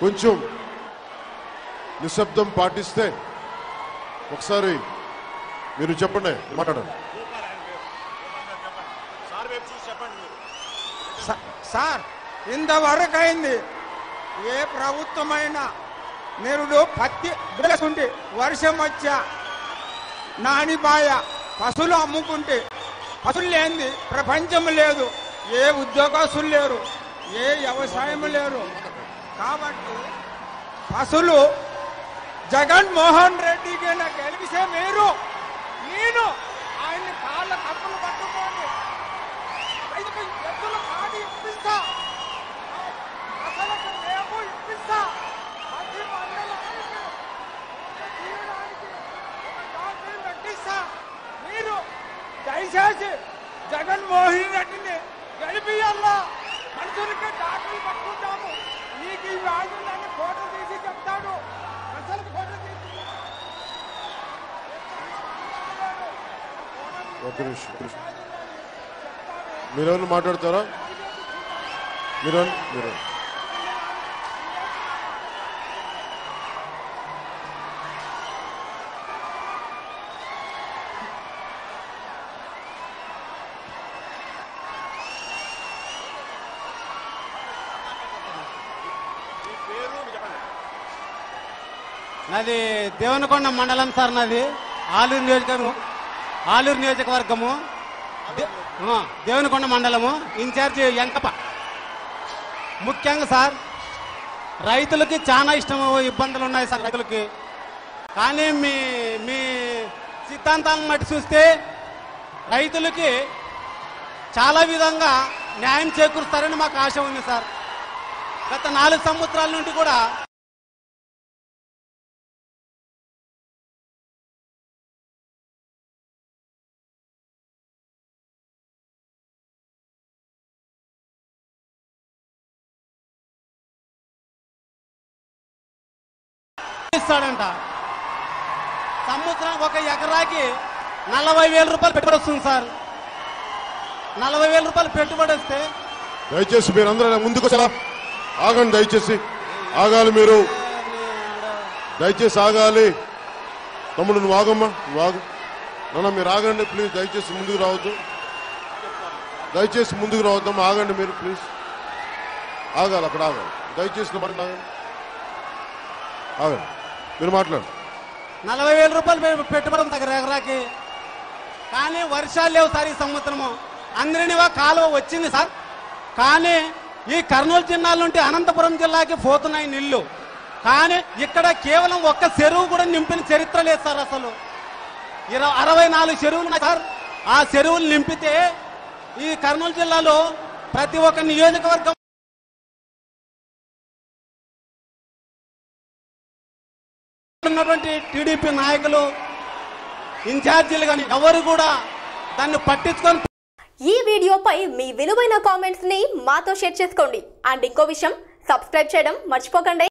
కొంచెం నిశ్శబ్దం పాటిస్తే ఒకసారి మీరు చెప్పండి, మాట్లాడండి. సార్, ఇంతవరకు అయింది ఏ ప్రభుత్వమైనా నిరుడు పత్తి బిడకుంటే వర్షం వచ్చా నానిపాయ పశువులు అమ్ముకుంటే పశువులు లేనిది ప్రపంచం లేదు, ఏ ఉద్యోగస్తులు లేరు, ఏ వ్యవసాయం లేరు. కాబట్టి పశువులు జగన్మోహన్ రెడ్డికి నాకు గెలిపిస్తే నేను ఆయన్ని కాళ్ళ కప్పులు పట్టుకోండి ఎద్దుల కాడి ఇప్పిస్తా, అసలు రేపు ఇప్పిస్తా. ప్రతి మండలానికి తీయడానికి ఒక డాక్టర్ని పెట్టిస్తా. మీరు దయచేసి జగన్మోహన్ రెడ్డిని గెలిపియాలా. మనుషులకి డాక్టర్లు పట్టుకుంటాము, నీకు ఈ వ్యాధులని ఫోటో తీసి చెప్తాడు. మనుషులకి ఫోటో తీసి ఒక్క నిమిషం, మీరెవరు మాట్లాడతారా? మీరు నాది దేవనకొండ మండలం సార్. నాది ఆలూరు నియోజకవర్గము, దేవనకొండ మండలము, ఇన్ఛార్జి వెంకప్ప. ముఖ్యంగా సార్, రైతులకి చాలా ఇష్టం ఇబ్బందులు ఉన్నాయి సార్ రైతులకి. కానీ మీ సిద్ధాంతాలను బట్టి చూస్తే రైతులకి చాలా విధంగా న్యాయం చేకూరుస్తారని మాకు ఆశ ఉంది సార్. గత 4 సంవత్సరాల నుండి కూడా ఇస్తాడంట. సంవత్సరం ఒక ఎకరాకి 40,000 రూపాయలు పెట్టుబడి వస్తుంది సార్. 40,000 రూపాయలు పెట్టుబడి వస్తే దయచేసి మీరందరూ ముందుకు వచ్చారా? ఆగండి, దయచేసి ఆగాలి. మీరు దయచేసి ఆగాలి. తమ్ముడు నువ్వు ఆగమ్మా, నువ్వు ఆగు. నాన్న మీరు ఆగండి ప్లీజ్, దయచేసి ముందుకు రావద్దు, దయచేసి ముందుకు రావద్దమ్మా. ఆగండి మీరు ప్లీజ్, ఆగాలి, అక్కడ ఆగాలి. దయచేసి ఆగండి, ఆగండి, మీరు మాట్లాడు. 40,000 రూపాయలు పెట్టుబడి దగ్గర ఎకరాకి. కానీ వర్షాలు లేవు సార్ ఈ సంవత్సరము. అందరినివా కాలువ వచ్చింది సార్, కానీ ఈ కర్నూలు జిల్లా నుండి అనంతపురం జిల్లాకి పోతున్నాయి నీళ్లు. కానీ ఇక్కడ కేవలం ఒక్క చెరువు కూడా నింపిన చరిత్ర లేదు సార్. అసలు 64 చెరువులు ఉన్నాయి సార్. ఆ చెరువులు నింపితే ఈ కర్నూలు జిల్లాలో ప్రతి ఒక్క నియోజకవర్గం ఉన్నటువంటి టీడీపీ నాయకులు, ఇన్ఛార్జీలు కానీ ఎవరు కూడా దాన్ని పట్టించుకొని. ఈ వీడియోపై మీ విలువైన కామెంట్స్ ని మాతో షేర్ చేసుకోండి. అండ్ ఇంకో విషయం, సబ్స్క్రైబ్ చేయడం మర్చిపోకండి.